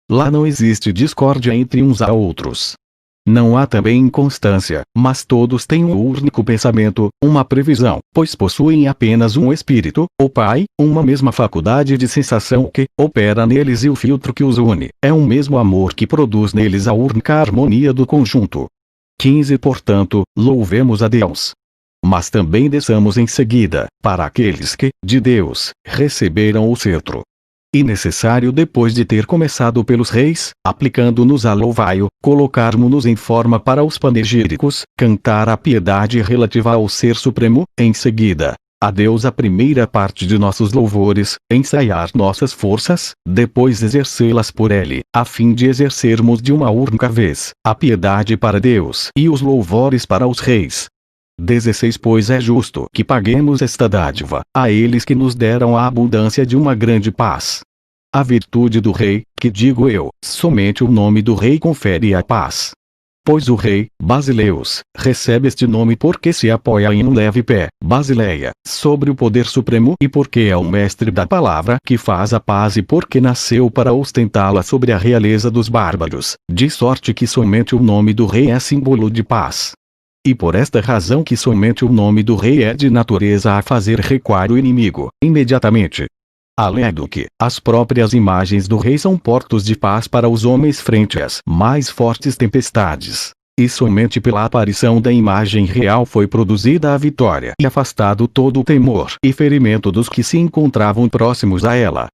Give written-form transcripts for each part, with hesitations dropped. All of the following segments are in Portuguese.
Lá não existe discórdia entre uns a outros. Não há também inconstância, mas todos têm um único pensamento, uma previsão, pois possuem apenas um espírito, o Pai, uma mesma faculdade de sensação que opera neles e o filtro que os une. É um mesmo amor que produz neles a única harmonia do conjunto. 15 Portanto, louvemos a Deus. Mas também desçamos em seguida, para aqueles que, de Deus, receberam o cetro. E necessário depois de ter começado pelos reis, aplicando-nos a louvai-o, colocarmos-nos em forma para os panegíricos, cantar a piedade relativa ao Ser Supremo, em seguida, a Deus a primeira parte de nossos louvores, ensaiar nossas forças, depois exercê-las por Ele, a fim de exercermos de uma única vez, a piedade para Deus e os louvores para os reis. 16 Pois é justo que paguemos esta dádiva, a eles que nos deram a abundância de uma grande paz. A virtude do rei, que digo eu, somente o nome do rei confere a paz. Pois o rei, Basileus, recebe este nome porque se apoia em um leve pé, Basileia, sobre o poder supremo e porque é o mestre da palavra que faz a paz e porque nasceu para ostentá-la sobre a realeza dos bárbaros, de sorte que somente o nome do rei é símbolo de paz. E por esta razão que somente o nome do rei é de natureza a fazer recuar o inimigo, imediatamente. Além do que, as próprias imagens do rei são portos de paz para os homens frente às mais fortes tempestades. E somente pela aparição da imagem real foi produzida a vitória e afastado todo o temor e ferimento dos que se encontravam próximos a ela.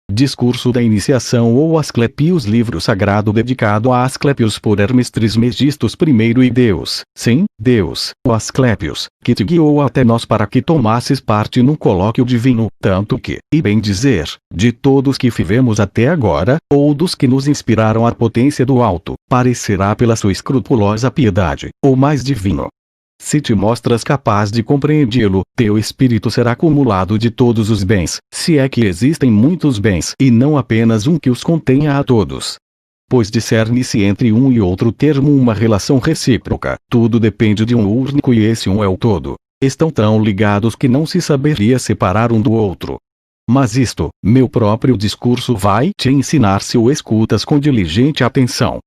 Discurso da Iniciação ou Asclepios, livro sagrado dedicado a Asclepios por Hermes Trismegistus I e Deus, sim, Deus, o Asclepios, que te guiou até nós para que tomasses parte num colóquio divino, tanto que, e bem dizer, de todos que vivemos até agora, ou dos que nos inspiraram a potência do alto, parecerá pela sua escrupulosa piedade, o mais divino. Se te mostras capaz de compreendê-lo, teu espírito será acumulado de todos os bens, se é que existem muitos bens e não apenas um que os contenha a todos. Pois discerne-se entre um e outro termo uma relação recíproca, tudo depende de um único e esse um é o todo. Estão tão ligados que não se saberia separar um do outro. Mas isto, meu próprio discurso vai te ensinar se o escutas com diligente atenção.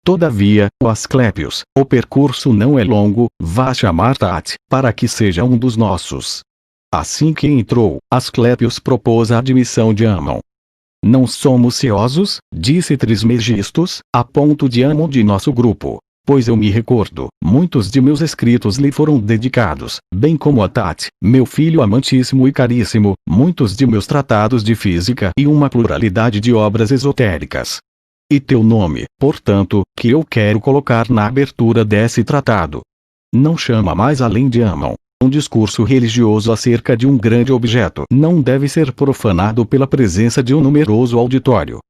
Todavia, o Asclepios, o percurso não é longo, vá chamar Tate, para que seja um dos nossos. Assim que entrou, Asclepios propôs a admissão de Amon. Não somos ciosos, disse Trismegistus, a ponto de Amon de nosso grupo, pois eu me recordo, muitos de meus escritos lhe foram dedicados, bem como a Tate, meu filho amantíssimo e caríssimo, muitos de meus tratados de física e uma pluralidade de obras esotéricas. E teu nome, portanto, que eu quero colocar na abertura desse tratado. Não chama mais além de Amon. Um discurso religioso acerca de um grande objeto não deve ser profanado pela presença de um numeroso auditório.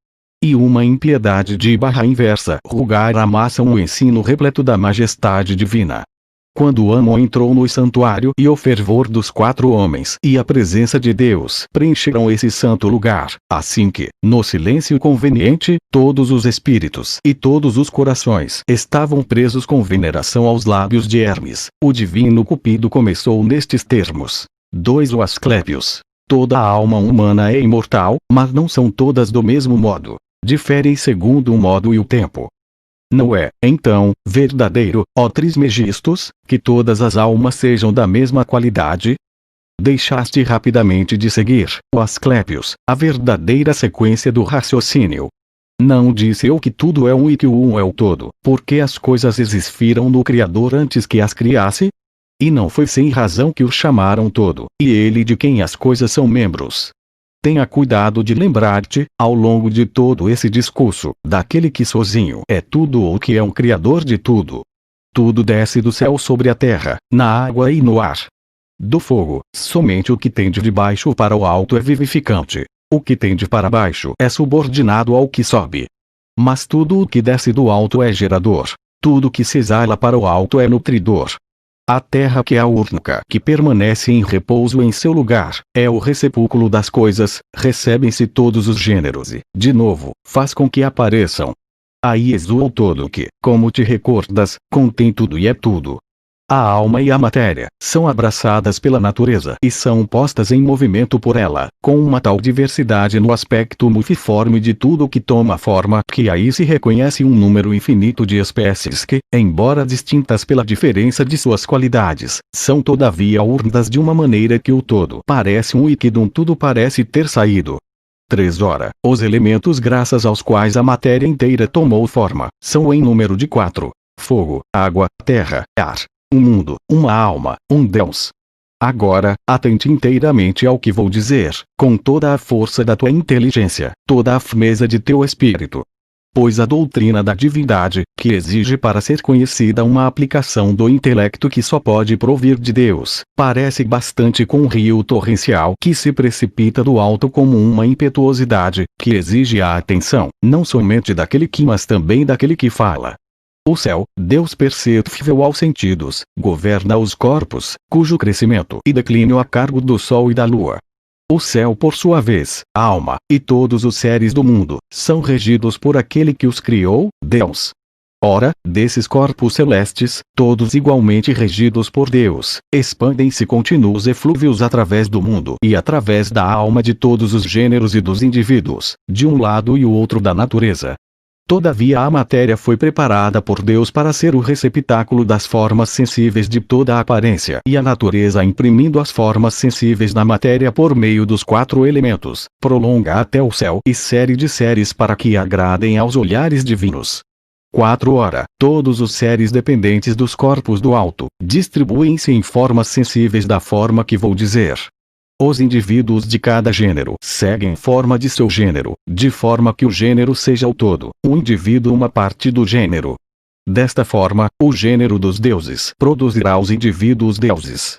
E uma impiedade de barra inversa rugar amassam o ensino repleto da majestade divina. Quando Amon entrou no santuário e o fervor dos 4 homens e a presença de Deus preencheram esse santo lugar, assim que, no silêncio conveniente, todos os espíritos e todos os corações estavam presos com veneração aos lábios de Hermes, o divino Cupido começou nestes termos. 2 O Asclepios. Toda a alma humana é imortal, mas não são todas do mesmo modo. Diferem segundo o modo e o tempo. Não é, então, verdadeiro, ó Trismegistus, que todas as almas sejam da mesma qualidade? Deixaste rapidamente de seguir, ó Asclepios, a verdadeira sequência do raciocínio. Não disse eu que tudo é um e que o um é o todo, porque as coisas existiram no Criador antes que as criasse? E não foi sem razão que o chamaram todo, e ele de quem as coisas são membros. Tenha cuidado de lembrar-te, ao longo de todo esse discurso, daquele que sozinho é tudo ou que é um criador de tudo. Tudo desce do céu sobre a terra, na água e no ar. Do fogo, somente o que tende de baixo para o alto é vivificante. O que tende para baixo é subordinado ao que sobe. Mas tudo o que desce do alto é gerador. Tudo que se exala para o alto é nutridor. A terra que é a única que permanece em repouso em seu lugar, é o recepúculo das coisas, recebem-se todos os gêneros e, de novo, faz com que apareçam. Aí exula o todo que, como te recordas, contém tudo e é tudo. A alma e a matéria são abraçadas pela natureza e são postas em movimento por ela, com uma tal diversidade no aspecto multiforme de tudo que toma forma que aí se reconhece um número infinito de espécies que, embora distintas pela diferença de suas qualidades, são todavia urnas de uma maneira que o todo parece um e que de um tudo parece ter saído. 3. Ora, os elementos graças aos quais a matéria inteira tomou forma, são em número de 4: fogo, água, terra, ar. Um mundo, uma alma, um Deus. Agora, atente inteiramente ao que vou dizer, com toda a força da tua inteligência, toda a firmeza de teu espírito. Pois a doutrina da divindade, que exige para ser conhecida uma aplicação do intelecto que só pode provir de Deus, parece bastante com um rio torrencial que se precipita do alto como uma impetuosidade, que exige a atenção, não somente daquele que mas também daquele que fala. O céu, Deus perceptível aos sentidos, governa os corpos, cujo crescimento e declínio a cargo do sol e da lua. O céu por sua vez, a alma, e todos os seres do mundo, são regidos por aquele que os criou, Deus. Ora, desses corpos celestes, todos igualmente regidos por Deus, expandem-se contínuos eflúvios através do mundo e através da alma de todos os gêneros e dos indivíduos, de um lado e o outro da natureza. Todavia a matéria foi preparada por Deus para ser o receptáculo das formas sensíveis de toda a aparência e a natureza imprimindo as formas sensíveis na matéria por meio dos 4 elementos, prolonga até o céu e série de séries para que agradem aos olhares divinos. 4. Ora, todos os seres dependentes dos corpos do alto, distribuem-se em formas sensíveis da forma que vou dizer. Os indivíduos de cada gênero seguem forma de seu gênero, de forma que o gênero seja o todo, o indivíduo uma parte do gênero. Desta forma, o gênero dos deuses produzirá os indivíduos deuses.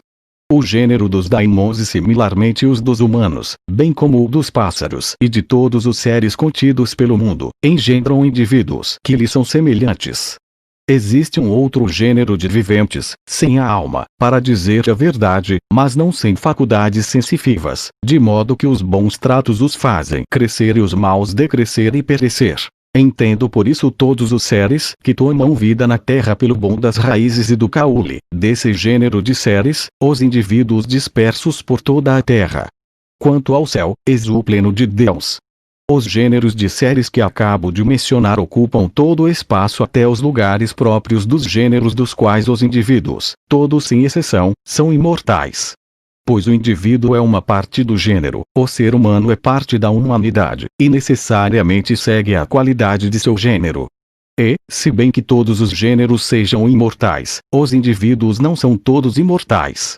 O gênero dos daimons e similarmente os dos humanos, bem como o dos pássaros e de todos os seres contidos pelo mundo, engendram indivíduos que lhes são semelhantes. Existe um outro gênero de viventes, sem a alma, para dizer a verdade, mas não sem faculdades sensitivas, de modo que os bons tratos os fazem crescer e os maus decrescer e perecer. Entendo por isso todos os seres que tomam vida na terra pelo bom das raízes e do caule, desse gênero de seres, os indivíduos dispersos por toda a terra. Quanto ao céu, eis o pleno de Deus. Os gêneros de seres que acabo de mencionar ocupam todo o espaço até os lugares próprios dos gêneros dos quais os indivíduos, todos sem exceção, são imortais. Pois o indivíduo é uma parte do gênero, o ser humano é parte da humanidade, e necessariamente segue a qualidade de seu gênero. E, se bem que todos os gêneros sejam imortais, os indivíduos não são todos imortais.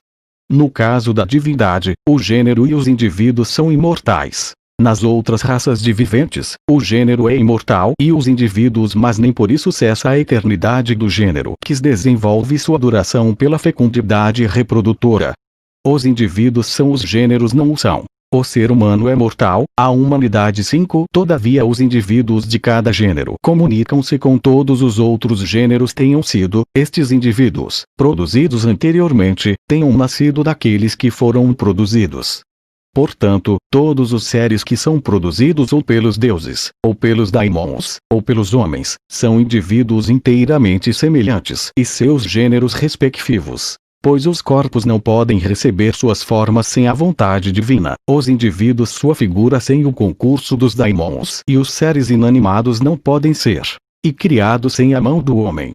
No caso da divindade, o gênero e os indivíduos são imortais. Nas outras raças de viventes, o gênero é imortal e os indivíduos, mas nem por isso cessa a eternidade do gênero, que desenvolve sua duração pela fecundidade reprodutora. Os indivíduos são os gêneros não o são. O ser humano é mortal, a humanidade 5. Todavia os indivíduos de cada gênero comunicam-se com todos os outros gêneros tenham sido, estes indivíduos, produzidos anteriormente, tenham nascido daqueles que foram produzidos. Portanto, todos os seres que são produzidos ou pelos deuses, ou pelos daimons, ou pelos homens, são indivíduos inteiramente semelhantes e seus gêneros respectivos. Pois os corpos não podem receber suas formas sem a vontade divina, os indivíduos sua figura sem o concurso dos daimons e os seres inanimados não podem ser, e criados sem a mão do homem.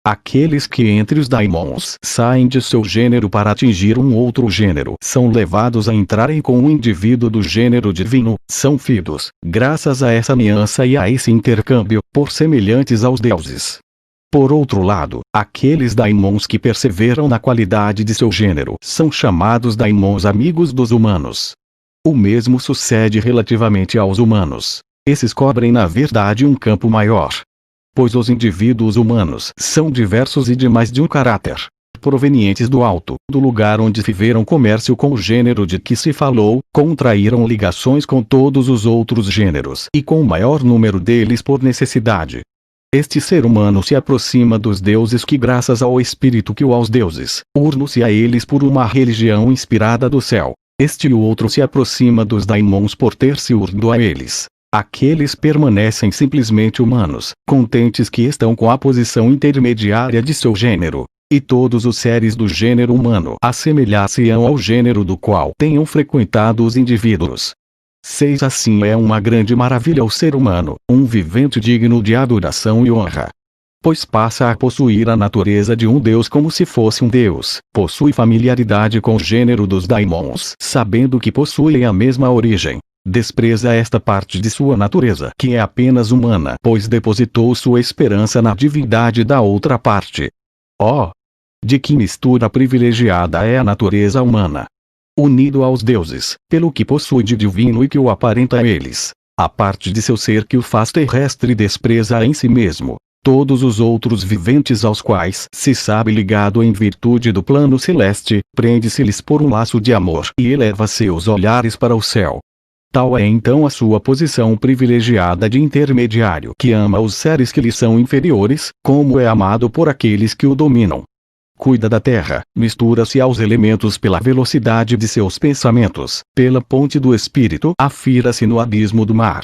Aqueles que entre os daimons saem de seu gênero para atingir um outro gênero são levados a entrarem com um indivíduo do gênero divino, são fidos, graças a essa aliança e a esse intercâmbio, por semelhantes aos deuses. Por outro lado, aqueles daimons que perseveram na qualidade de seu gênero são chamados daimons amigos dos humanos. O mesmo sucede relativamente aos humanos. Esses cobrem na verdade um campo maior. Pois os indivíduos humanos são diversos e demais de um caráter, provenientes do alto, do lugar onde viveram comércio com o gênero de que se falou, contraíram ligações com todos os outros gêneros e com o maior número deles por necessidade. Este ser humano se aproxima dos deuses que graças ao espírito que o aos deuses, urno-se a eles por uma religião inspirada do céu. Este e o outro se aproxima dos daimons por ter se urno a eles. Aqueles permanecem simplesmente humanos, contentes que estão com a posição intermediária de seu gênero. E todos os seres do gênero humano assemelhar-se-ão ao gênero do qual tenham frequentado os indivíduos. 6 Assim é uma grande maravilha o ser humano, um vivente digno de adoração e honra. Pois passa a possuir a natureza de um Deus como se fosse um Deus, possui familiaridade com o gênero dos daimons, sabendo que possuem a mesma origem. Despreza esta parte de sua natureza que é apenas humana, pois depositou sua esperança na divindade da outra parte. Oh! De que mistura privilegiada é a natureza humana! Unido aos deuses, pelo que possui de divino e que o aparenta a eles, a parte de seu ser que o faz terrestre despreza em si mesmo todos os outros viventes aos quais se sabe ligado em virtude do plano celeste, prende-se-lhes por um laço de amor e eleva seus olhares para o céu. Tal é então a sua posição privilegiada de intermediário que ama os seres que lhe são inferiores, como é amado por aqueles que o dominam. Cuida da terra, mistura-se aos elementos pela velocidade de seus pensamentos, pela ponte do espírito, afira-se no abismo do mar.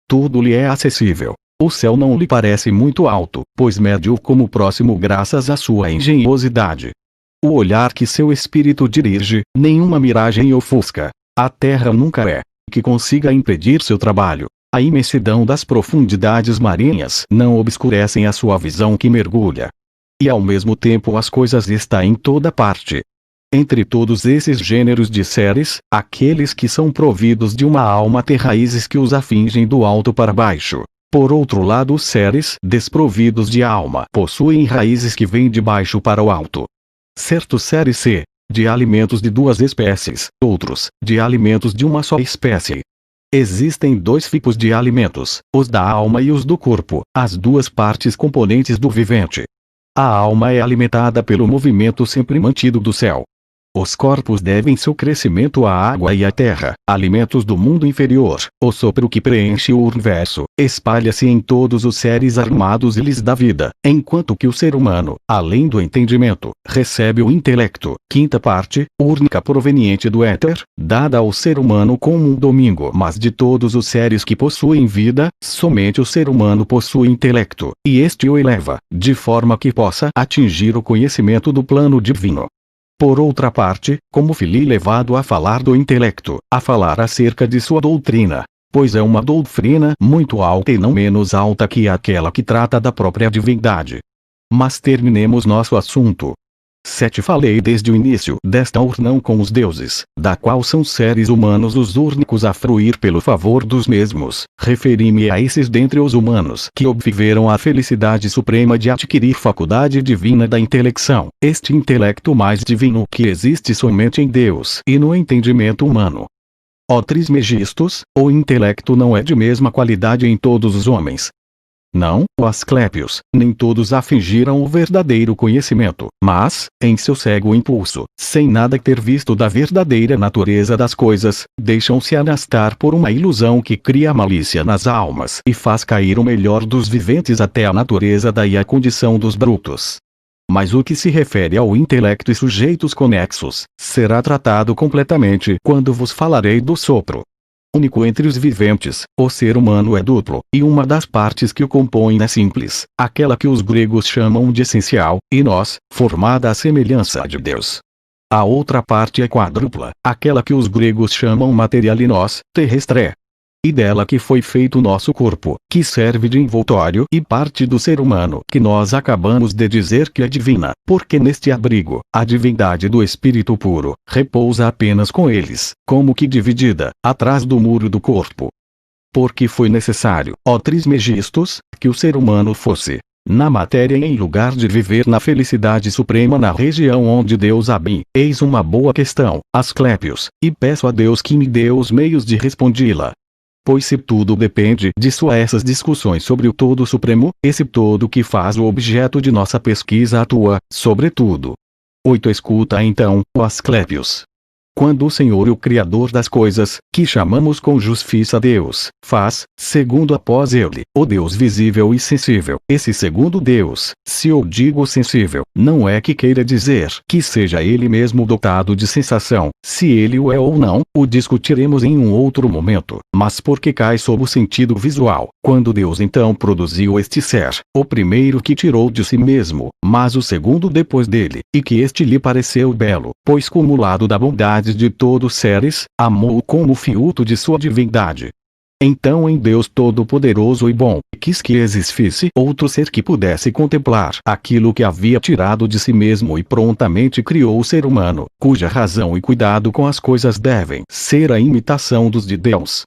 Tudo lhe é acessível. O céu não lhe parece muito alto, pois mede-o como próximo graças à sua engenhosidade. O olhar que seu espírito dirige, nenhuma miragem ofusca. A terra nunca é que consiga impedir seu trabalho. A imensidão das profundidades marinhas não obscurecem a sua visão que mergulha. E ao mesmo tempo as coisas está em toda parte. Entre todos esses gêneros de seres, aqueles que são providos de uma alma têm raízes que os afingem do alto para baixo. Por outro lado, os seres desprovidos de alma possuem raízes que vêm de baixo para o alto. Certos seres se de alimentos de duas espécies, outros de alimentos de uma só espécie. Existem 2 tipos de alimentos, os da alma e os do corpo, as 2 partes componentes do vivente. A alma é alimentada pelo movimento sempre mantido do céu. Os corpos devem seu crescimento à água e à terra, alimentos do mundo inferior. O sopro que preenche o universo, espalha-se em todos os seres armados e lhes dá vida, enquanto que o ser humano, além do entendimento, recebe o intelecto, 5ª parte, única proveniente do éter, dada ao ser humano como um domingo. Mas de todos os seres que possuem vida, somente o ser humano possui intelecto, e este o eleva, de forma que possa atingir o conhecimento do plano divino. Por outra parte, como fili levado a falar do intelecto, a falar acerca de sua doutrina, pois é uma doutrina muito alta e não menos alta que aquela que trata da própria divindade. Mas terminemos nosso assunto. 7 Falei desde o início desta união com os deuses, da qual são seres humanos os únicos a fruir pelo favor dos mesmos. Referi-me a esses dentre os humanos que obtiveram a felicidade suprema de adquirir faculdade divina da intelecção, este intelecto mais divino que existe somente em Deus e no entendimento humano. Ó Trismegistos, o intelecto não é de mesma qualidade em todos os homens. Não, ó Asclépios, nem todos afingiram o verdadeiro conhecimento, mas, em seu cego impulso, sem nada ter visto da verdadeira natureza das coisas, deixam-se arrastar por uma ilusão que cria malícia nas almas e faz cair o melhor dos viventes até a natureza daí a condição dos brutos. Mas o que se refere ao intelecto e sujeitos conexos, será tratado completamente quando vos falarei do sopro. Único entre os viventes, o ser humano é duplo, e uma das partes que o compõem é simples, aquela que os gregos chamam de essencial, e nós, formada à semelhança de Deus. A outra parte é quádrupla, aquela que os gregos chamam material e nós, terrestre. E dela que foi feito o nosso corpo, que serve de envoltório e parte do ser humano que nós acabamos de dizer que é divina, porque neste abrigo, a divindade do Espírito puro, repousa apenas com eles, como que dividida, atrás do muro do corpo. Porque foi necessário, ó Trismegistos, que o ser humano fosse, na matéria em lugar de viver na felicidade suprema na região onde Deus habita. Eis uma boa questão, Asclépios, e peço a Deus que me dê os meios de respondi-la. Pois se tudo depende disso, essas discussões sobre o todo supremo, esse todo que faz o objeto de nossa pesquisa atua, sobretudo. 8 Escuta então, ó Asclépios. Quando o Senhor, o Criador das coisas, que chamamos com justiça Deus, faz, segundo após ele, o Deus visível e sensível. Esse segundo Deus, se eu digo sensível, não é que queira dizer que seja ele mesmo dotado de sensação. Se ele o é ou não, o discutiremos em um outro momento, mas porque cai sob o sentido visual. Quando Deus então produziu este ser, o primeiro que tirou de si mesmo, mas o segundo depois dele, e que este lhe pareceu belo, pois cumulado da bondade de todos os seres, amou-o como fiuto de sua divindade. Então em Deus Todo-Poderoso e Bom, quis que existisse outro ser que pudesse contemplar aquilo que havia tirado de si mesmo e prontamente criou o ser humano, cuja razão e cuidado com as coisas devem ser a imitação dos de Deus.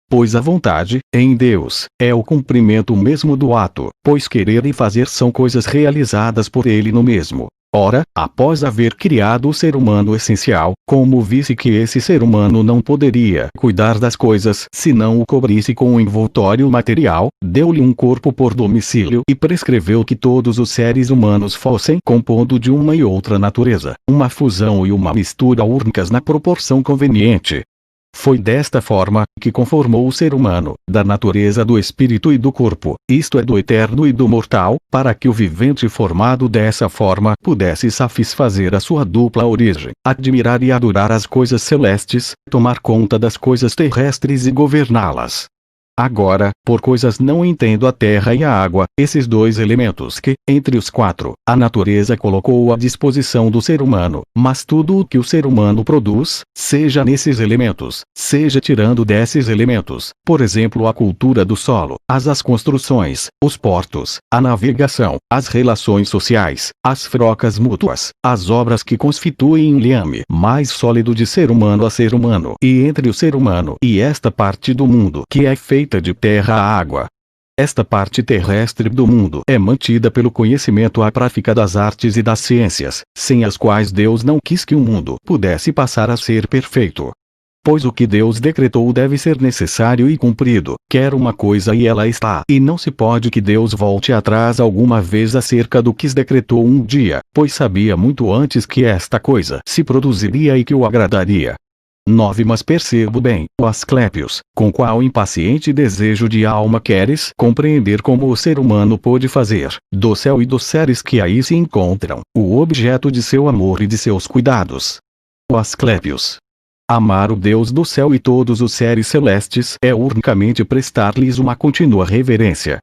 Pois a vontade, em Deus, é o cumprimento mesmo do ato, pois querer e fazer são coisas realizadas por ele no mesmo. Ora, após haver criado o ser humano essencial, como visse que esse ser humano não poderia cuidar das coisas se não o cobrisse com um envoltório material, deu-lhe um corpo por domicílio e prescreveu que todos os seres humanos fossem compondo de uma e outra natureza, uma fusão e uma mistura únicas na proporção conveniente. Foi desta forma que conformou o ser humano, da natureza do espírito e do corpo, isto é do eterno e do mortal, para que o vivente formado dessa forma pudesse satisfazer a sua dupla origem, admirar e adorar as coisas celestes, tomar conta das coisas terrestres e governá-las. Agora, por coisas não entendo a terra e a água, esses dois elementos que, entre os quatro, a natureza colocou à disposição do ser humano, mas tudo o que o ser humano produz, seja nesses elementos, seja tirando desses elementos, por exemplo a cultura do solo, as construções, os portos, a navegação, as relações sociais, as trocas mútuas, as obras que constituem um liame mais sólido de ser humano a ser humano, e entre o ser humano e esta parte do mundo que é feita de terra a água. Esta parte terrestre do mundo é mantida pelo conhecimento à prática das artes e das ciências, sem as quais Deus não quis que o mundo pudesse passar a ser perfeito. Pois o que Deus decretou deve ser necessário e cumprido, quer uma coisa e ela está, e não se pode que Deus volte atrás alguma vez acerca do que decretou um dia, pois sabia muito antes que esta coisa se produziria e que o agradaria. 9 Mas percebo bem, ó Asclépios, com qual impaciente desejo de alma queres compreender como o ser humano pôde fazer, do céu e dos seres que aí se encontram, o objeto de seu amor e de seus cuidados. Ó Asclépios, amar o Deus do céu e todos os seres celestes é unicamente prestar-lhes uma contínua reverência.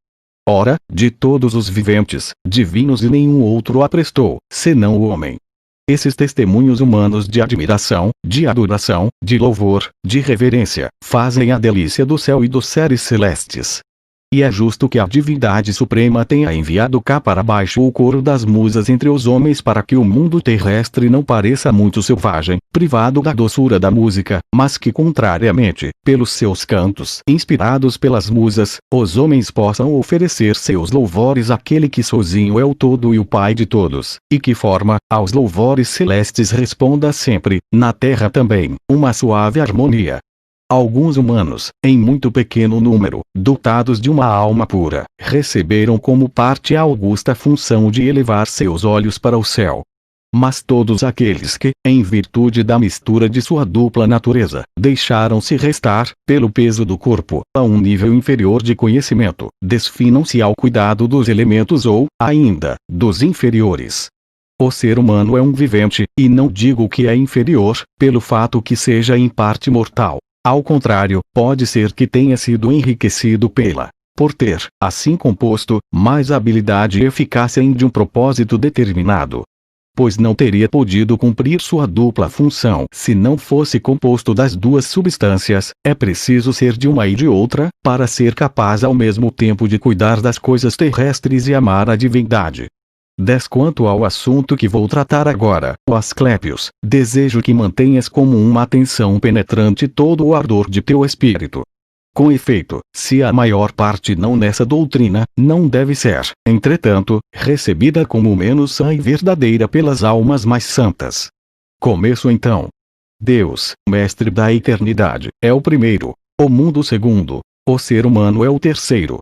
Ora, de todos os viventes, divinos e nenhum outro a prestou, senão o homem. Esses testemunhos humanos de admiração, de adoração, de louvor, de reverência, fazem a delícia do céu e dos seres celestes. E é justo que a divindade suprema tenha enviado cá para baixo o coro das musas entre os homens para que o mundo terrestre não pareça muito selvagem, privado da doçura da música, mas que contrariamente, pelos seus cantos inspirados pelas musas, os homens possam oferecer seus louvores àquele que sozinho é o todo e o Pai de todos, e que forma, aos louvores celestes responda sempre, na terra também, uma suave harmonia. Alguns humanos, em muito pequeno número, dotados de uma alma pura, receberam como parte a augusta função de elevar seus olhos para o céu. Mas todos aqueles que, em virtude da mistura de sua dupla natureza, deixaram-se restar, pelo peso do corpo, a um nível inferior de conhecimento, desfinam-se ao cuidado dos elementos ou, ainda, dos inferiores. O ser humano é um vivente, e não digo que é inferior, pelo fato que seja em parte mortal. Ao contrário, pode ser que tenha sido enriquecido por ter, assim composto, mais habilidade e eficácia de um propósito determinado. Pois não teria podido cumprir sua dupla função se não fosse composto das duas substâncias, é preciso ser de uma e de outra, para ser capaz ao mesmo tempo de cuidar das coisas terrestres e amar a divindade. 10 Quanto ao assunto que vou tratar agora, ó Asclépios, desejo que mantenhas como uma atenção penetrante todo o ardor de teu espírito. Com efeito, se a maior parte não nessa doutrina, não deve ser, entretanto, recebida como menos sã e verdadeira pelas almas mais santas. Começo então. Deus, mestre da eternidade, é o primeiro, o mundo o segundo, o ser humano é o terceiro.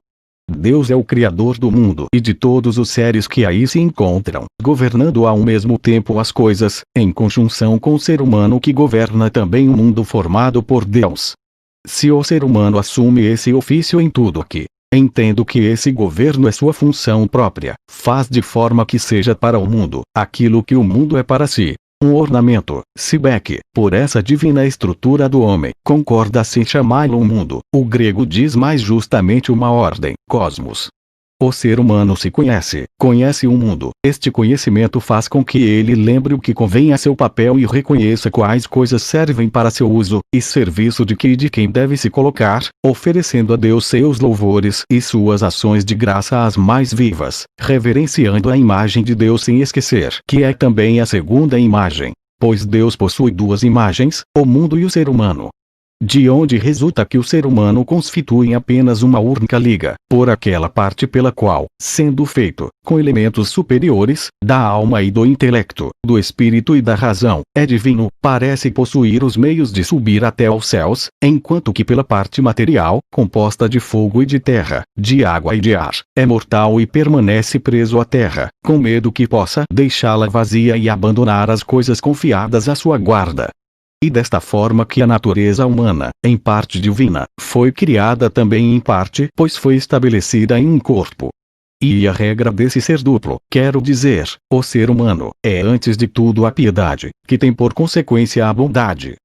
Deus é o Criador do mundo e de todos os seres que aí se encontram, governando ao mesmo tempo as coisas, em conjunção com o ser humano que governa também o mundo formado por Deus. Se o ser humano assume esse ofício em tudo que entendo que esse governo é sua função própria, faz de forma que seja para o mundo aquilo que o mundo é para si. Um ornamento, se Beck, por essa divina estrutura do homem, concorda-se em chamá-lo um mundo, o grego diz mais justamente uma ordem, cosmos. O ser humano se conhece o mundo. Este conhecimento faz com que ele lembre o que convém a seu papel e reconheça quais coisas servem para seu uso e serviço de que e de quem deve se colocar, oferecendo a Deus seus louvores e suas ações de graça as mais vivas, reverenciando a imagem de Deus sem esquecer que é também a segunda imagem. Pois Deus possui duas imagens, o mundo e o ser humano. De onde resulta que o ser humano constitui apenas uma única liga, por aquela parte pela qual, sendo feito, com elementos superiores, da alma e do intelecto, do espírito e da razão, é divino, parece possuir os meios de subir até aos céus, enquanto que pela parte material, composta de fogo e de terra, de água e de ar, é mortal e permanece preso à terra, com medo que possa deixá-la vazia e abandonar as coisas confiadas à sua guarda. E desta forma que a natureza humana, em parte divina, foi criada também em parte, pois foi estabelecida em um corpo. E a regra desse ser duplo, quero dizer, o ser humano, é antes de tudo a piedade, que tem por consequência a bondade.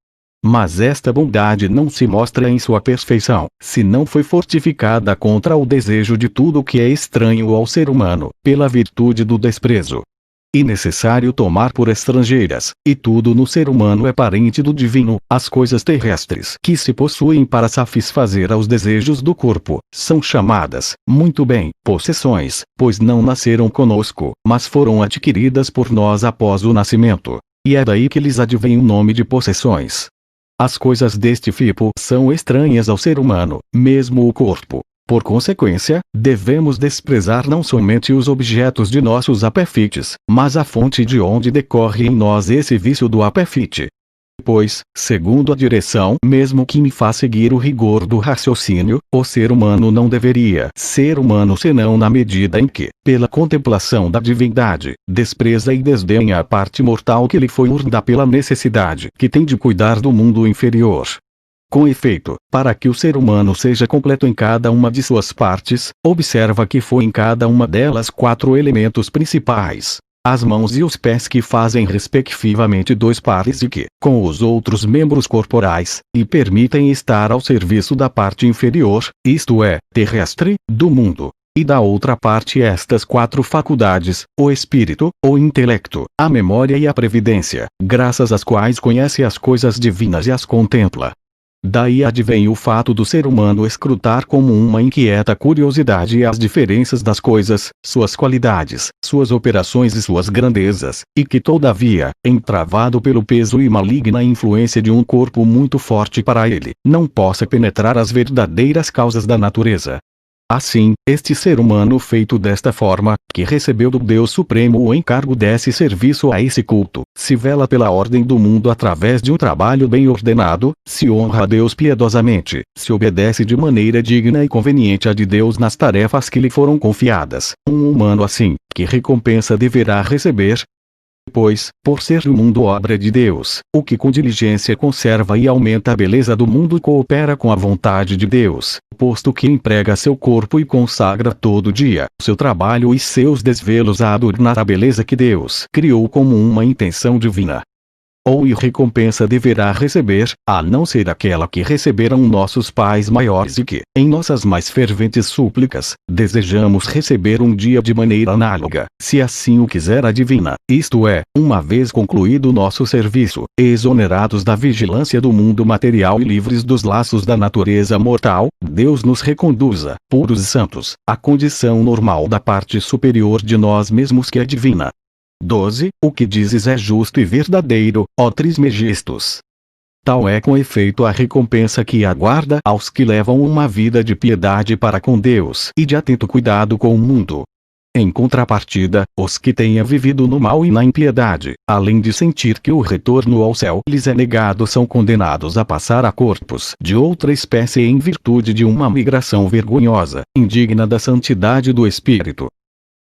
Mas esta bondade não se mostra em sua perfeição, se não foi fortificada contra o desejo de tudo o que é estranho ao ser humano, pela virtude do desprezo. E necessário tomar por estrangeiras, e tudo no ser humano é parente do divino, as coisas terrestres que se possuem para satisfazer aos desejos do corpo, são chamadas, muito bem, possessões, pois não nasceram conosco, mas foram adquiridas por nós após o nascimento. E é daí que lhes advém o nome de possessões. As coisas deste tipo são estranhas ao ser humano, mesmo o corpo. Por consequência, devemos desprezar não somente os objetos de nossos apetites, mas a fonte de onde decorre em nós esse vício do apetite. Pois, segundo a direção mesmo que me faz seguir o rigor do raciocínio, o ser humano não deveria ser humano senão na medida em que, pela contemplação da divindade, despreza e desdenha a parte mortal que lhe foi urda pela necessidade que tem de cuidar do mundo inferior. Com efeito, para que o ser humano seja completo em cada uma de suas partes, observa que foi em cada uma delas 4 elementos principais: as mãos e os pés que fazem respectivamente 2 pares e que, com os outros membros corporais, lhe permitem estar ao serviço da parte inferior, isto é, terrestre, do mundo. E da outra parte estas 4 faculdades, o espírito, o intelecto, a memória e a previdência, graças às quais conhece as coisas divinas e as contempla. Daí advém o fato do ser humano escrutar como uma inquieta curiosidade as diferenças das coisas, suas qualidades, suas operações e suas grandezas, e que todavia, entravado pelo peso e maligna influência de um corpo muito forte para ele, não possa penetrar as verdadeiras causas da natureza. Assim, este ser humano feito desta forma, que recebeu do Deus Supremo o encargo desse serviço a esse culto, se vela pela ordem do mundo através de um trabalho bem ordenado, se honra a Deus piedosamente, se obedece de maneira digna e conveniente a de Deus nas tarefas que lhe foram confiadas. Um humano assim, que recompensa deverá receber? Pois, por ser o mundo obra de Deus, o que com diligência conserva e aumenta a beleza do mundo coopera com a vontade de Deus, posto que emprega seu corpo e consagra todo dia seu trabalho e seus desvelos a adornar a beleza que Deus criou como uma intenção divina. Ou recompensa deverá receber, a não ser aquela que receberam nossos pais maiores e que, em nossas mais ferventes súplicas, desejamos receber um dia de maneira análoga, se assim o quiser a divina, isto é, uma vez concluído nosso serviço, exonerados da vigilância do mundo material e livres dos laços da natureza mortal, Deus nos reconduza, puros e santos, à condição normal da parte superior de nós mesmos que é divina. 12. O que dizes é justo e verdadeiro, ó Trismegistus. Tal é com efeito a recompensa que aguarda aos que levam uma vida de piedade para com Deus e de atento cuidado com o mundo. Em contrapartida, os que tenham vivido no mal e na impiedade, além de sentir que o retorno ao céu lhes é negado, são condenados a passar a corpos de outra espécie em virtude de uma migração vergonhosa, indigna da santidade do espírito.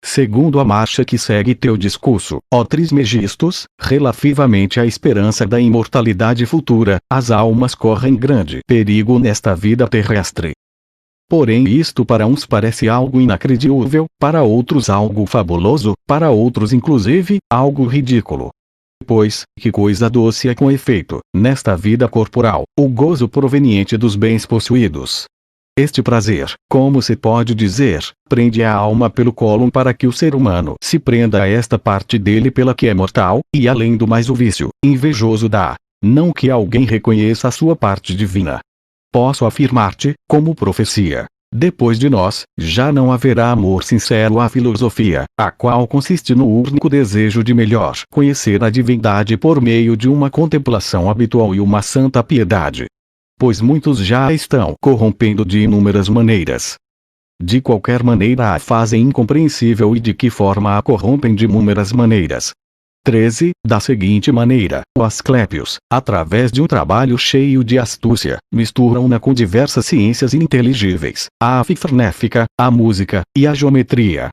Segundo a marcha que segue teu discurso, ó Trismegistus, relativamente à esperança da imortalidade futura, as almas correm grande perigo nesta vida terrestre. Porém isto para uns parece algo inacreditável, para outros algo fabuloso, para outros inclusive, algo ridículo. Pois, que coisa doce é com efeito, nesta vida corporal, o gozo proveniente dos bens possuídos. Este prazer, como se pode dizer, prende a alma pelo colo para que o ser humano se prenda a esta parte dele pela que é mortal, e além do mais o vício, invejoso dá, não que alguém reconheça a sua parte divina. Posso afirmar-te, como profecia, depois de nós, já não haverá amor sincero à filosofia, a qual consiste no único desejo de melhor conhecer a divindade por meio de uma contemplação habitual e uma santa piedade. Pois muitos já a estão corrompendo de inúmeras maneiras. De qualquer maneira a fazem incompreensível e de que forma a corrompem de inúmeras maneiras. 13. Da seguinte maneira, os asclépios, através de um trabalho cheio de astúcia, misturam-na com diversas ciências ininteligíveis, a fifrnéfica, a música, e a geometria.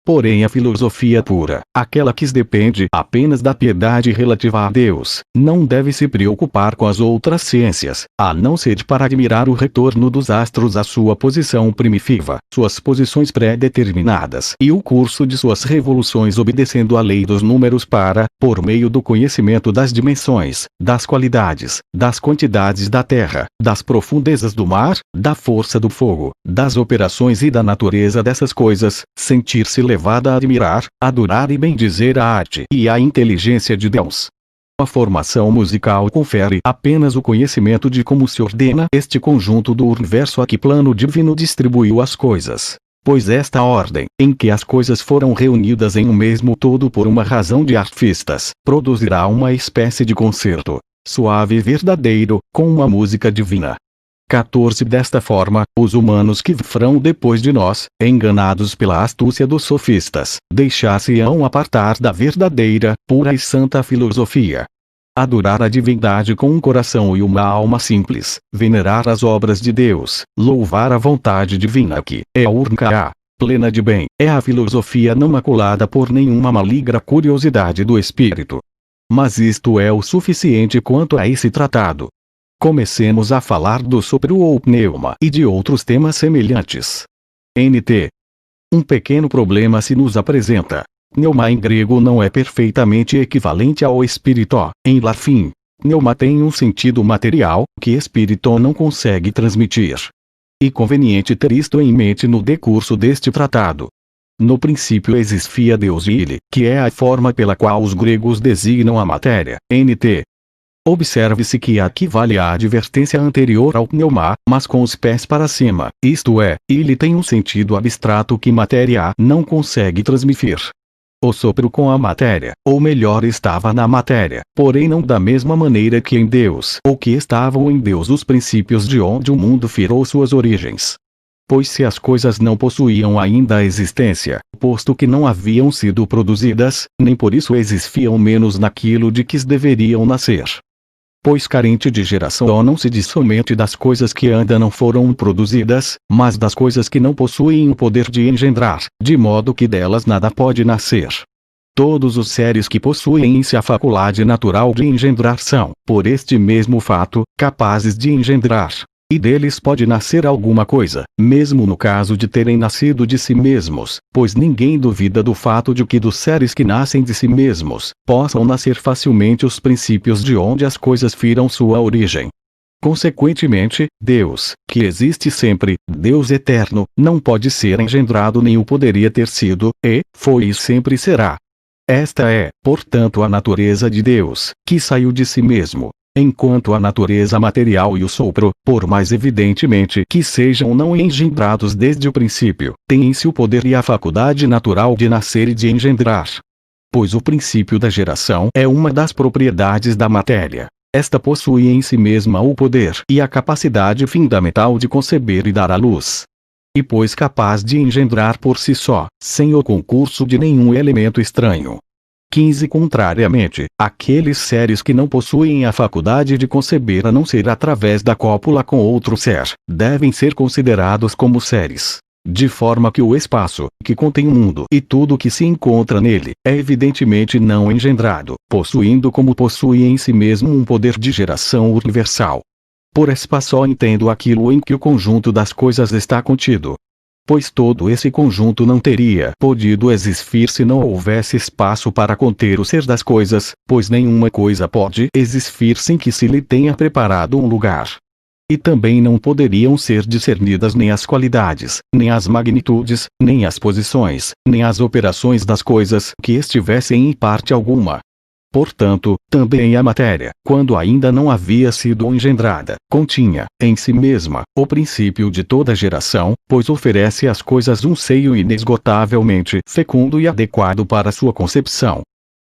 Porém a filosofia pura, aquela que depende apenas da piedade relativa a Deus, não deve se preocupar com as outras ciências, a não ser para admirar o retorno dos astros à sua posição primitiva, suas posições pré-determinadas e o curso de suas revoluções obedecendo à lei dos números para, por meio do conhecimento das dimensões, das qualidades, das quantidades da terra, das profundezas do mar, da força do fogo, das operações e da natureza dessas coisas, sentir-se levada a admirar, adorar e bendizer a arte e a inteligência de Deus. A formação musical confere apenas o conhecimento de como se ordena este conjunto do universo a que plano divino distribuiu as coisas. Pois esta ordem, em que as coisas foram reunidas em um mesmo todo por uma razão de artistas, produzirá uma espécie de concerto, suave e verdadeiro, com uma música divina. 14. Desta forma, os humanos que virão depois de nós, enganados pela astúcia dos sofistas, deixar-se-ão apartar da verdadeira, pura e santa filosofia. Adorar a divindade com um coração e uma alma simples, venerar as obras de Deus, louvar a vontade divina que é a única, plena de bem, é a filosofia não maculada por nenhuma maligna curiosidade do espírito. Mas isto é o suficiente quanto a esse tratado. Comecemos a falar do sopro ou pneuma e de outros temas semelhantes. NT. Um pequeno problema se nos apresenta. Pneuma em grego não é perfeitamente equivalente ao espírito, em latim. Pneuma tem um sentido material, que espírito não consegue transmitir. E conveniente ter isto em mente no decurso deste tratado. No princípio existia Deus e Ele, que é a forma pela qual os gregos designam a matéria, NT. Observe-se que aqui vale a advertência anterior ao pneuma, mas com os pés para cima, isto é, ele tem um sentido abstrato que matéria não consegue transmitir. O sopro com a matéria, ou melhor estava na matéria, porém não da mesma maneira que em Deus, ou que estavam em Deus os princípios de onde o mundo firou suas origens. Pois se as coisas não possuíam ainda a existência, posto que não haviam sido produzidas, nem por isso existiam menos naquilo de que deveriam nascer. Pois carente de geração não se diz somente das coisas que ainda não foram produzidas, mas das coisas que não possuem o poder de engendrar, de modo que delas nada pode nascer. Todos os seres que possuem em si a faculdade natural de engendrar são, por este mesmo fato, capazes de engendrar. E deles pode nascer alguma coisa, mesmo no caso de terem nascido de si mesmos, pois ninguém duvida do fato de que dos seres que nascem de si mesmos, possam nascer facilmente os princípios de onde as coisas firam sua origem. Consequentemente, Deus, que existe sempre, Deus eterno, não pode ser engendrado nem o poderia ter sido, e, foi e sempre será. Esta é, portanto, a natureza de Deus, que saiu de si mesmo. Enquanto a natureza material e o sopro, por mais evidentemente que sejam não engendrados desde o princípio, têm em si o poder e a faculdade natural de nascer e de engendrar. Pois o princípio da geração é uma das propriedades da matéria. Esta possui em si mesma o poder e a capacidade fundamental de conceber e dar à luz. E pois capaz de engendrar por si só, sem o concurso de nenhum elemento estranho. 15. Contrariamente, aqueles seres que não possuem a faculdade de conceber a não ser através da cópula com outro ser, devem ser considerados como seres. De forma que o espaço, que contém o mundo e tudo que se encontra nele, é evidentemente não engendrado, possuindo como possui em si mesmo um poder de geração universal. Por espaço só entendo aquilo em que o conjunto das coisas está contido. Pois todo esse conjunto não teria podido existir se não houvesse espaço para conter o ser das coisas, pois nenhuma coisa pode existir sem que se lhe tenha preparado um lugar. E também não poderiam ser discernidas nem as qualidades, nem as magnitudes, nem as posições, nem as operações das coisas que estivessem em parte alguma. Portanto, também a matéria, quando ainda não havia sido engendrada, continha, em si mesma, o princípio de toda geração, pois oferece às coisas um seio inesgotavelmente fecundo e adequado para sua concepção.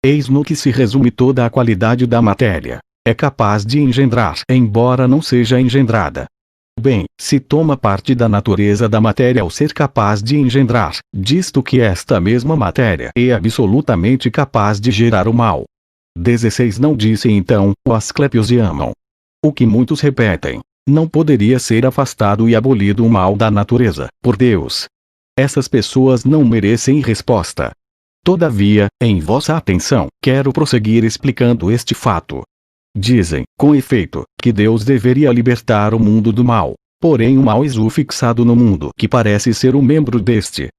Eis no que se resume toda a qualidade da matéria. É capaz de engendrar, embora não seja engendrada. Bem, se toma parte da natureza da matéria ao ser capaz de engendrar, disto que esta mesma matéria é absolutamente capaz de gerar o mal. 16. Não disse então, o Asclépios e amam. O que muitos repetem. Não poderia ser afastado e abolido o mal da natureza, por Deus. Essas pessoas não merecem resposta. Todavia, em vossa atenção, quero prosseguir explicando este fato. Dizem, com efeito, que Deus deveria libertar o mundo do mal. Porém o mal exu fixado no mundo que parece ser um membro deste.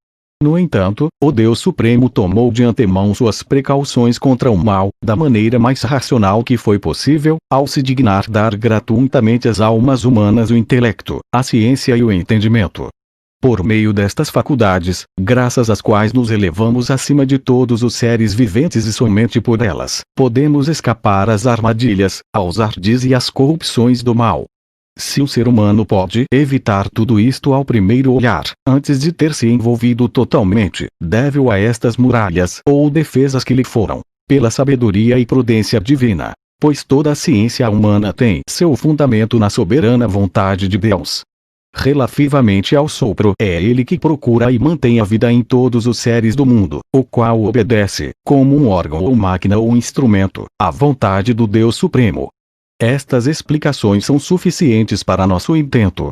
No entanto, o Deus Supremo tomou de antemão suas precauções contra o mal, da maneira mais racional que foi possível, ao se dignar dar gratuitamente às almas humanas o intelecto, a ciência e o entendimento. Por meio destas faculdades, graças às quais nos elevamos acima de todos os seres viventes e somente por elas, podemos escapar às armadilhas, aos ardis e às corrupções do mal. Se o ser humano pode evitar tudo isto ao primeiro olhar, antes de ter se envolvido totalmente, deve-o a estas muralhas ou defesas que lhe foram, pela sabedoria e prudência divina, pois toda a ciência humana tem seu fundamento na soberana vontade de Deus. Relativamente ao sopro, é ele que procura e mantém a vida em todos os seres do mundo, o qual obedece, como um órgão ou máquina ou instrumento, à vontade do Deus Supremo. Estas explicações são suficientes para nosso intento.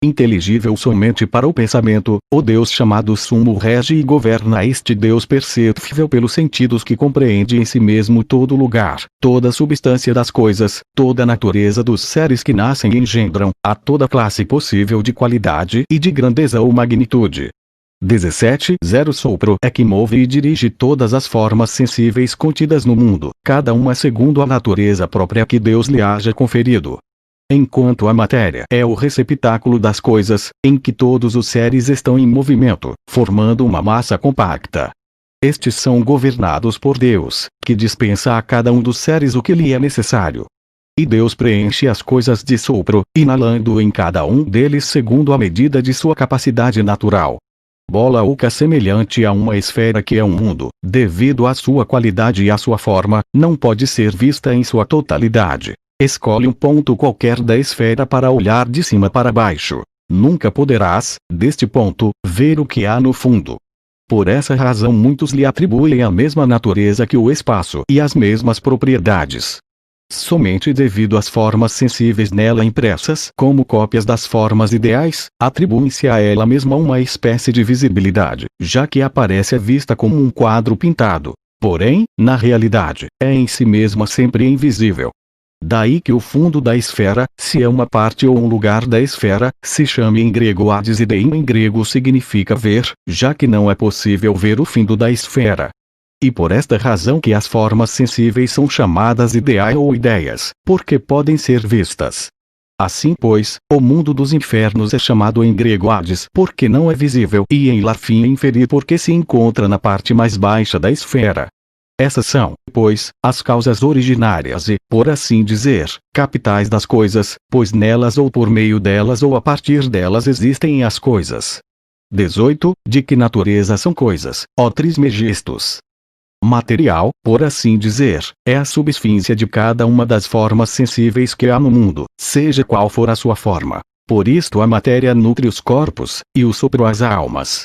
Inteligível somente para o pensamento, o Deus chamado Sumo rege e governa este Deus perceptível pelos sentidos que compreende em si mesmo todo lugar, toda a substância das coisas, toda a natureza dos seres que nascem e engendram, a toda classe possível de qualidade e de grandeza ou magnitude. 17. O sopro é que move e dirige todas as formas sensíveis contidas no mundo, cada uma segundo a natureza própria que Deus lhe haja conferido. Enquanto a matéria é o receptáculo das coisas, em que todos os seres estão em movimento, formando uma massa compacta. Estes são governados por Deus, que dispensa a cada um dos seres o que lhe é necessário. E Deus preenche as coisas de sopro, inalando em cada um deles segundo a medida de sua capacidade natural. Bola oca semelhante a uma esfera que é um mundo, devido à sua qualidade e à sua forma, não pode ser vista em sua totalidade. Escolhe um ponto qualquer da esfera para olhar de cima para baixo. Nunca poderás, deste ponto, ver o que há no fundo. Por essa razão muitos lhe atribuem a mesma natureza que o espaço e as mesmas propriedades. Somente devido às formas sensíveis nela impressas como cópias das formas ideais, atribui-se a ela mesma uma espécie de visibilidade, já que aparece à vista como um quadro pintado. Porém, na realidade, é em si mesma sempre invisível. Daí que o fundo da esfera, se é uma parte ou um lugar da esfera, se chame em grego hades e dein em grego significa ver, já que não é possível ver o fundo da esfera. E por esta razão que as formas sensíveis são chamadas ideais ou ideias, porque podem ser vistas. Assim pois, o mundo dos infernos é chamado em grego hades porque não é visível e em latim inferir porque se encontra na parte mais baixa da esfera. Essas são, pois, as causas originárias e, por assim dizer, capitais das coisas, pois nelas ou por meio delas ou a partir delas existem as coisas. 18. De que natureza são coisas, ó Trismegistus? Material, por assim dizer, é a substância de cada uma das formas sensíveis que há no mundo, seja qual for a sua forma. Por isto a matéria nutre os corpos, e o sopro as almas.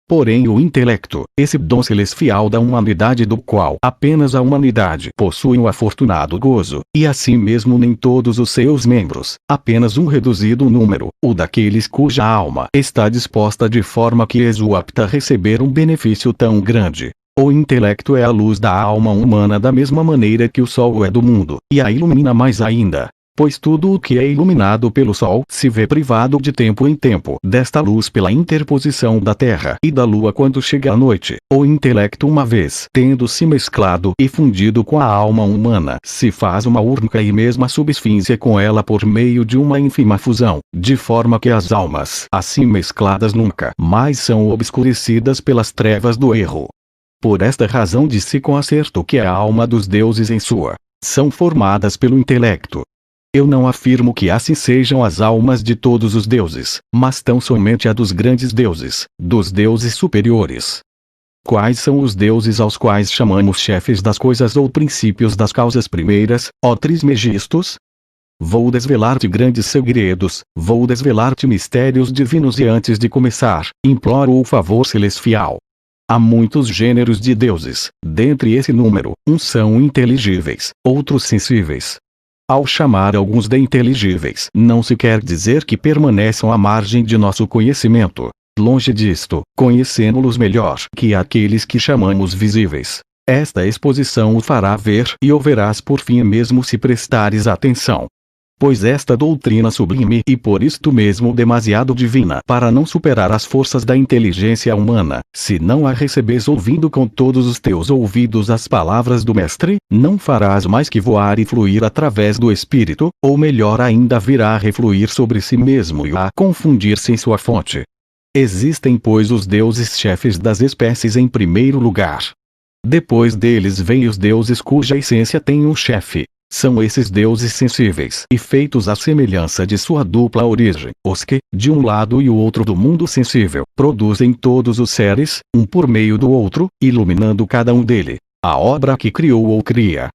Porém o intelecto, esse dom celestial da humanidade do qual apenas a humanidade possui o afortunado gozo, e assim mesmo nem todos os seus membros, apenas um reduzido número, o daqueles cuja alma está disposta de forma que és o apta a receber um benefício tão grande. O intelecto é a luz da alma humana da mesma maneira que o sol é do mundo, e a ilumina mais ainda. Pois tudo o que é iluminado pelo sol se vê privado de tempo em tempo desta luz pela interposição da terra e da lua quando chega a noite. O intelecto, uma vez tendo se mesclado e fundido com a alma humana, se faz uma única e mesma substância com ela por meio de uma ínfima fusão, de forma que as almas assim mescladas nunca mais são obscurecidas pelas trevas do erro. Por esta razão disse com acerto que a alma dos deuses em sua são formadas pelo intelecto. Eu não afirmo que assim sejam as almas de todos os deuses, mas tão somente a dos grandes deuses, dos deuses superiores. Quais são os deuses aos quais chamamos chefes das coisas ou princípios das causas primeiras, ó Trismegistos? Vou desvelar-te grandes segredos, vou desvelar-te mistérios divinos e antes de começar, imploro o favor celestial. Há muitos gêneros de deuses, dentre esse número, uns são inteligíveis, outros sensíveis. Ao chamar alguns de inteligíveis, não se quer dizer que permaneçam à margem de nosso conhecimento. Longe disto, conhecemos-los melhor que aqueles que chamamos visíveis. Esta exposição o fará ver e o verás por fim mesmo se prestares atenção. Pois esta doutrina sublime e por isto mesmo demasiado divina para não superar as forças da inteligência humana, se não a recebes ouvindo com todos os teus ouvidos as palavras do Mestre, não farás mais que voar e fluir através do Espírito, ou melhor ainda virá a refluir sobre si mesmo e a confundir-se em sua fonte. Existem pois os deuses chefes das espécies em primeiro lugar. Depois deles vêm os deuses cuja essência tem um chefe. São esses deuses sensíveis e feitos à semelhança de sua dupla origem, os que, de um lado e o outro do mundo sensível, produzem todos os seres, um por meio do outro, iluminando cada um dele, a obra que criou ou cria.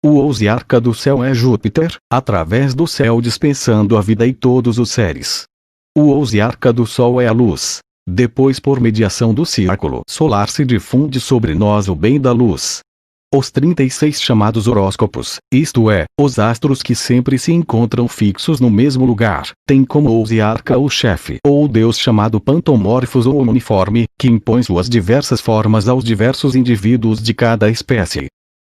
O ousiarca do céu é Júpiter, através do céu dispensando a vida e todos os seres. O ousiarca do sol é a luz. Depois por mediação do círculo solar se difunde sobre nós o bem da luz. Os 36 chamados horóscopos, isto é, os astros que sempre se encontram fixos no mesmo lugar, têm como ousiarca o chefe ou o deus chamado Pantomorfos ou uniforme, que impõe suas diversas formas aos diversos indivíduos de cada espécie.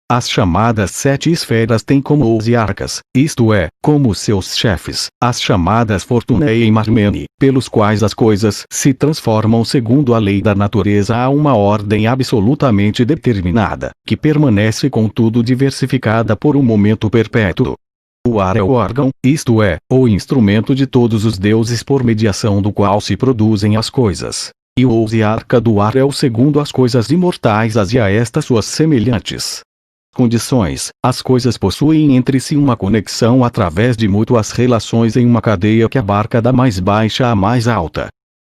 As chamadas 7 esferas têm como ousiarcas, isto é, como seus chefes, as chamadas Fortunae e Marmene, pelos quais as coisas se transformam segundo a lei da natureza a uma ordem absolutamente determinada, que permanece contudo diversificada por um momento perpétuo. O ar é o órgão, isto é, o instrumento de todos os deuses por mediação do qual se produzem as coisas. E o ousiarca do ar é o segundo as coisas imortais as e a estas suas semelhantes condições, as coisas possuem entre si uma conexão através de mútuas relações em uma cadeia que abarca da mais baixa à mais alta.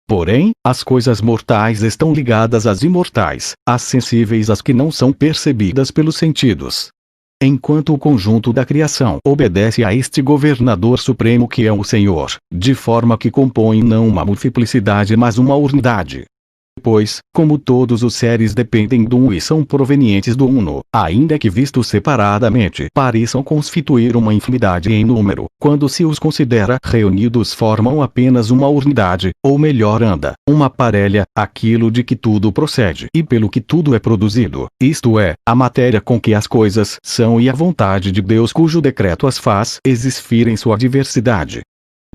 Porém, as coisas mortais estão ligadas às imortais, às sensíveis às que não são percebidas pelos sentidos. Enquanto o conjunto da criação obedece a este governador supremo que é o Senhor, de forma que compõe não uma multiplicidade mas uma unidade. Pois, como todos os seres dependem do um e são provenientes do uno, ainda que vistos separadamente pareçam constituir uma infinidade em número, quando se os considera reunidos formam apenas uma unidade, ou melhor anda, uma parelha, aquilo de que tudo procede e pelo que tudo é produzido, isto é, a matéria com que as coisas são e a vontade de Deus cujo decreto as faz existir em sua diversidade.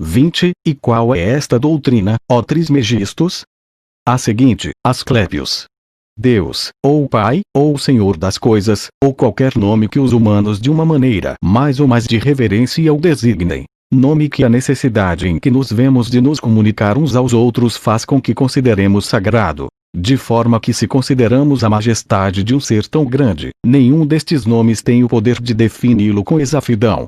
20. E qual é esta doutrina, ó Trismegistos? A seguinte, Asclépios. Deus, ou Pai, ou Senhor das coisas, ou qualquer nome que os humanos de uma maneira mais ou mais de reverência o designem. Nome que a necessidade em que nos vemos de nos comunicar uns aos outros faz com que consideremos sagrado. De forma que se consideramos a majestade de um ser tão grande, nenhum destes nomes tem o poder de defini-lo com exatidão.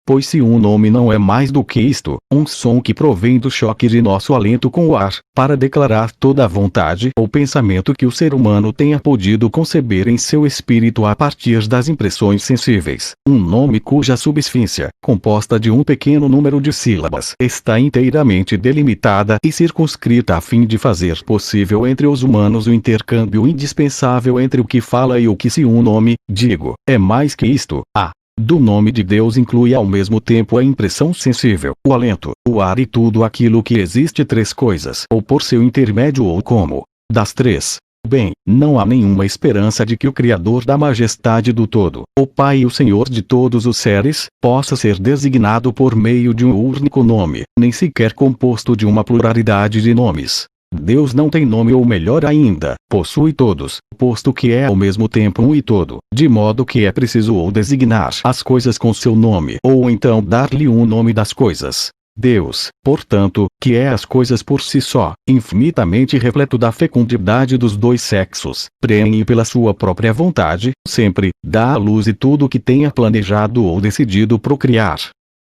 Pois se um nome não é mais do que isto, um som que provém do choque de nosso alento com o ar, para declarar toda a vontade ou pensamento que o ser humano tenha podido conceber em seu espírito a partir das impressões sensíveis, um nome cuja substância, composta de um pequeno número de sílabas, está inteiramente delimitada e circunscrita a fim de fazer possível entre os humanos o intercâmbio indispensável entre o que fala e o que se um nome, digo, é mais que isto, do nome de Deus inclui ao mesmo tempo a impressão sensível, o alento, o ar e tudo aquilo que existe três coisas ou por seu intermédio ou como. Das três. Bem, não há nenhuma esperança de que o Criador da majestade do todo, o Pai e o Senhor de todos os seres, possa ser designado por meio de um único nome, nem sequer composto de uma pluralidade de nomes. Deus não tem nome ou melhor ainda, possui todos, posto que é ao mesmo tempo um e todo, de modo que é preciso ou designar as coisas com seu nome ou então dar-lhe um nome das coisas. Deus, portanto, que é as coisas por si só, infinitamente repleto da fecundidade dos dois sexos, preenche pela sua própria vontade, sempre, dá à luz e tudo o que tenha planejado ou decidido procriar.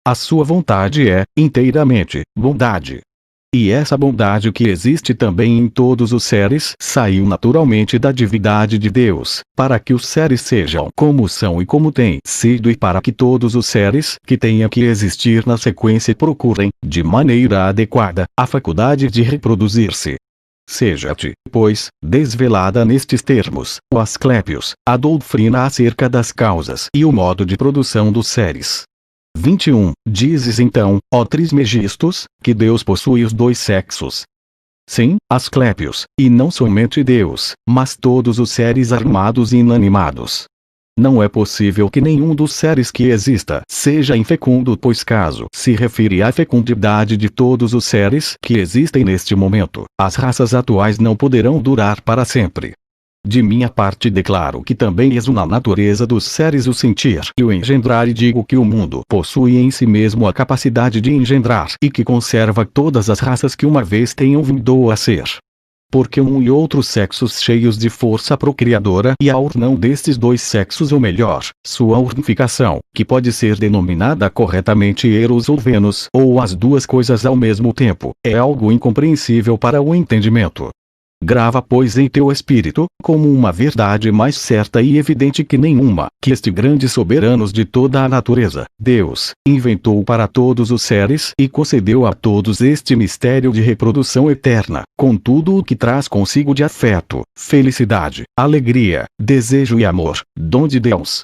A sua vontade é, inteiramente, bondade. E essa bondade que existe também em todos os seres saiu naturalmente da divindade de Deus, para que os seres sejam como são e como têm sido e para que todos os seres que tenham que existir na sequência procurem, de maneira adequada, a faculdade de reproduzir-se. Seja-te, pois, desvelada nestes termos, o Asclépios, a doutrina acerca das causas e o modo de produção dos seres. 21. Dizes então, ó Trismegistos, que Deus possui os dois sexos. Sim, Asclépios, e não somente Deus, mas todos os seres armados e inanimados. Não é possível que nenhum dos seres que exista seja infecundo, pois caso se refere à fecundidade de todos os seres que existem neste momento, as raças atuais não poderão durar para sempre. De minha parte declaro que também é na natureza dos seres o sentir e o engendrar e digo que o mundo possui em si mesmo a capacidade de engendrar e que conserva todas as raças que uma vez tenham vindo a ser. Porque um e outro sexos cheios de força procriadora e a união destes dois sexos ou melhor, sua unificação, que pode ser denominada corretamente Eros ou Vênus ou as duas coisas ao mesmo tempo, é algo incompreensível para o entendimento. Grava pois em teu espírito, como uma verdade mais certa e evidente que nenhuma, que este grande soberano de toda a natureza, Deus, inventou para todos os seres e concedeu a todos este mistério de reprodução eterna, com tudo o que traz consigo de afeto, felicidade, alegria, desejo e amor, dom de Deus.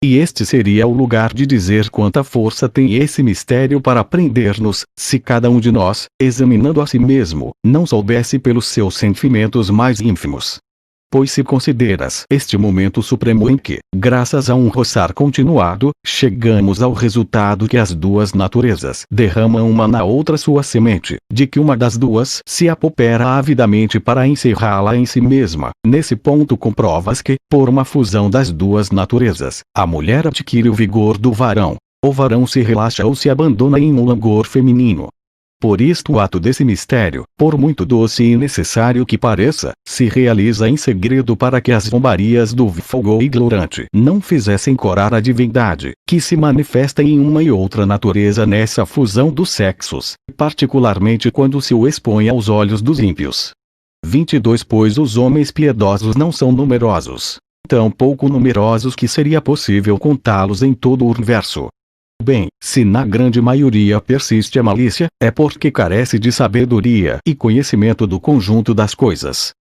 E este seria o lugar de dizer quanta força tem esse mistério para prender-nos, se cada um de nós, examinando a si mesmo, não soubesse pelos seus sentimentos mais ínfimos. Pois se consideras este momento supremo em que, graças a um roçar continuado, chegamos ao resultado que as duas naturezas derramam uma na outra sua semente, de que uma das duas se apopera avidamente para encerrá-la em si mesma, nesse ponto comprovas que, por uma fusão das duas naturezas, a mulher adquire o vigor do varão, o varão se relaxa ou se abandona em um langor feminino. Por isto o ato desse mistério, por muito doce e necessário que pareça, se realiza em segredo para que as zombarias do fogo ignorante não fizessem corar a divindade, que se manifesta em uma e outra natureza nessa fusão dos sexos, particularmente quando se o expõe aos olhos dos ímpios. 22 Pois os homens piedosos não são numerosos, tão pouco numerosos que seria possível contá-los em todo o universo. Bem, se na grande maioria persiste a malícia, é porque carece de sabedoria e conhecimento do conjunto das coisas.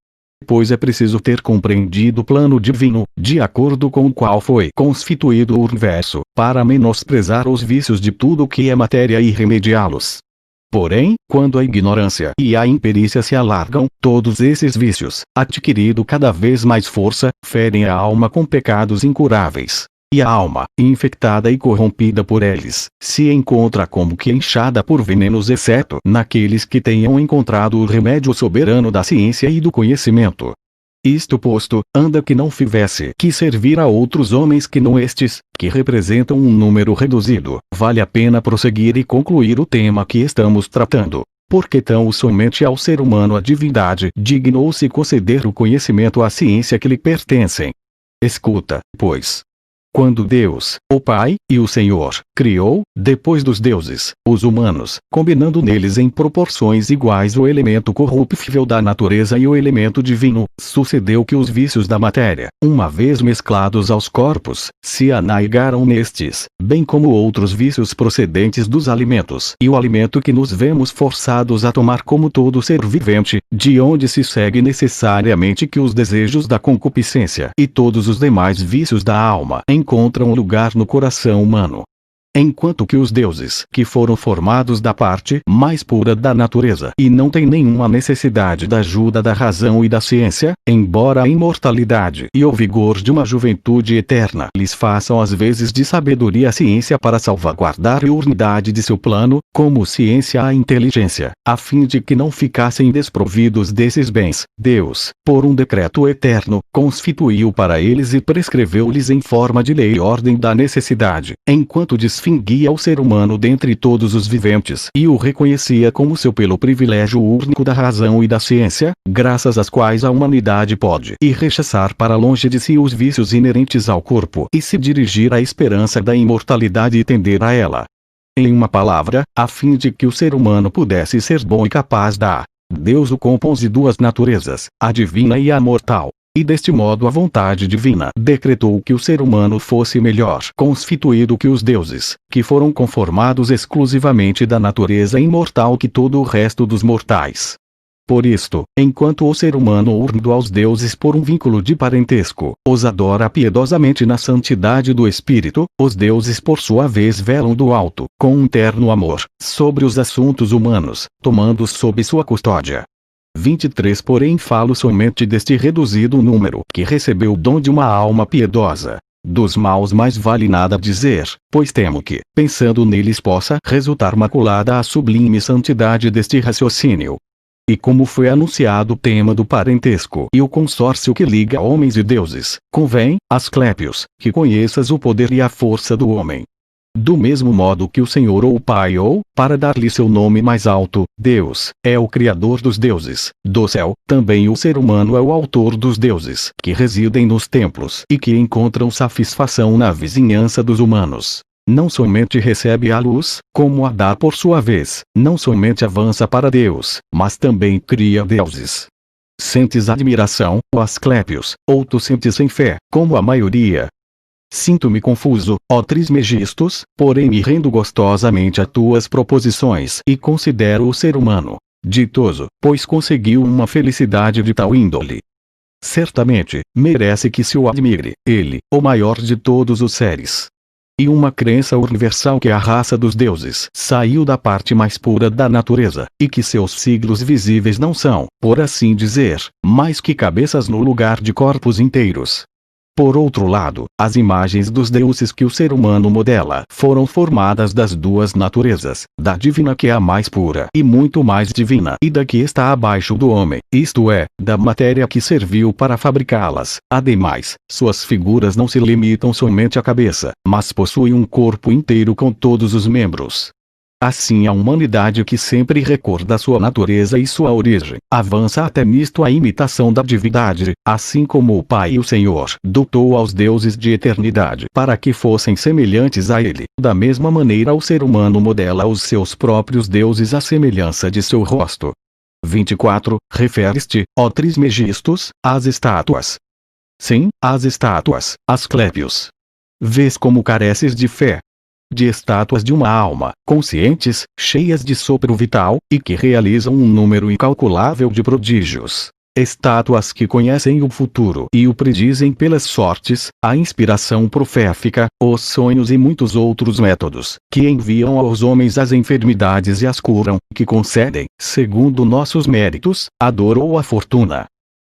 Pois é preciso ter compreendido o plano divino, de acordo com o qual foi constituído o universo, para menosprezar os vícios de tudo o que é matéria e remediá-los. Porém, quando a ignorância e a imperícia se alargam, todos esses vícios, adquirindo cada vez mais força, ferem a alma com pecados incuráveis. E a alma, infectada e corrompida por eles, se encontra como que inchada por venenos exceto naqueles que tenham encontrado o remédio soberano da ciência e do conhecimento. Isto posto, anda que não fizesse que servir a outros homens que não estes, que representam um número reduzido, vale a pena prosseguir e concluir o tema que estamos tratando. Porque tão somente ao ser humano a divindade dignou-se conceder o conhecimento à ciência que lhe pertencem. Escuta, pois. Quando Deus, o Pai, e o Senhor, criou, depois dos deuses, os humanos, combinando neles em proporções iguais o elemento corruptível da natureza e o elemento divino, sucedeu que os vícios da matéria, uma vez mesclados aos corpos, se anaigaram nestes, bem como outros vícios procedentes dos alimentos. E o alimento que nos vemos forçados a tomar como todo ser vivente, de onde se segue necessariamente que os desejos da concupiscência e todos os demais vícios da alma encontram lugar no coração humano. Enquanto que os deuses, que foram formados da parte mais pura da natureza e não têm nenhuma necessidade da ajuda da razão e da ciência, embora a imortalidade e o vigor de uma juventude eterna lhes façam às vezes de sabedoria a ciência para salvaguardar a unidade de seu plano, como ciência a inteligência, a fim de que não ficassem desprovidos desses bens, Deus, por um decreto eterno, constituiu para eles e prescreveu-lhes em forma de lei ordem da necessidade, enquanto distinguia o ser humano dentre todos os viventes e o reconhecia como seu pelo privilégio único da razão e da ciência, graças às quais a humanidade pode ir rechaçar para longe de si os vícios inerentes ao corpo e se dirigir à esperança da imortalidade e tender a ela. Em uma palavra, a fim de que o ser humano pudesse ser bom e capaz da Deus o compôs de duas naturezas, a divina e a mortal. E deste modo a vontade divina decretou que o ser humano fosse melhor constituído que os deuses, que foram conformados exclusivamente da natureza imortal que todo o resto dos mortais. Por isto, enquanto o ser humano unido aos deuses por um vínculo de parentesco, os adora piedosamente na santidade do espírito, os deuses por sua vez velam do alto, com um terno amor, sobre os assuntos humanos, tomando-os sob sua custódia. 23 Porém falo somente deste reduzido número que recebeu o dom de uma alma piedosa. Dos maus mais vale nada dizer, pois temo que, pensando neles possa resultar maculada a sublime santidade deste raciocínio. E como foi anunciado o tema do parentesco e o consórcio que liga homens e deuses, convém, Asclépios, que conheças o poder e a força do homem. Do mesmo modo que o Senhor ou o Pai ou, para dar-lhe seu nome mais alto, Deus, é o Criador dos deuses, do céu, também o ser humano é o autor dos deuses, que residem nos templos e que encontram satisfação na vizinhança dos humanos. Não somente recebe a luz, como a dá por sua vez, não somente avança para Deus, mas também cria deuses. Sentes admiração, ó Asclépios, ou tu sentes sem fé, como a maioria? Sinto-me confuso, ó Trismegistos, porém me rendo gostosamente a tuas proposições e considero o ser humano ditoso, pois conseguiu uma felicidade de tal índole. Certamente, merece que se o admire, ele, o maior de todos os seres. E uma crença universal que a raça dos deuses saiu da parte mais pura da natureza, e que seus siglos visíveis não são, por assim dizer, mais que cabeças no lugar de corpos inteiros. Por outro lado, as imagens dos deuses que o ser humano modela foram formadas das duas naturezas, da divina que é a mais pura e muito mais divina e da que está abaixo do homem, isto é, da matéria que serviu para fabricá-las. Ademais, suas figuras não se limitam somente à cabeça, mas possuem um corpo inteiro com todos os membros. Assim a humanidade que sempre recorda sua natureza e sua origem, avança até nisto a imitação da divindade, assim como o Pai e o Senhor dotou aos deuses de eternidade para que fossem semelhantes a ele. Da mesma maneira o ser humano modela os seus próprios deuses à semelhança de seu rosto. 24. Referes-te, ó Trismegistos, às estátuas. Sim, às estátuas, Asclépios. Vês como careces de fé. De estátuas de uma alma, conscientes, cheias de sopro vital, e que realizam um número incalculável de prodígios. Estátuas que conhecem o futuro e o predizem pelas sortes, a inspiração profética, os sonhos e muitos outros métodos, que enviam aos homens as enfermidades e as curam, que concedem, segundo nossos méritos, a dor ou a fortuna.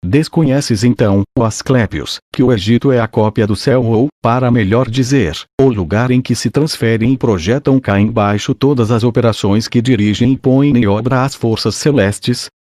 Desconheces então, ó Asclépios, que o Egito é a cópia do céu ou, para melhor dizer, o lugar em que se transferem e projetam cá embaixo todas as operações que dirigem e põem em obra as forças celestes,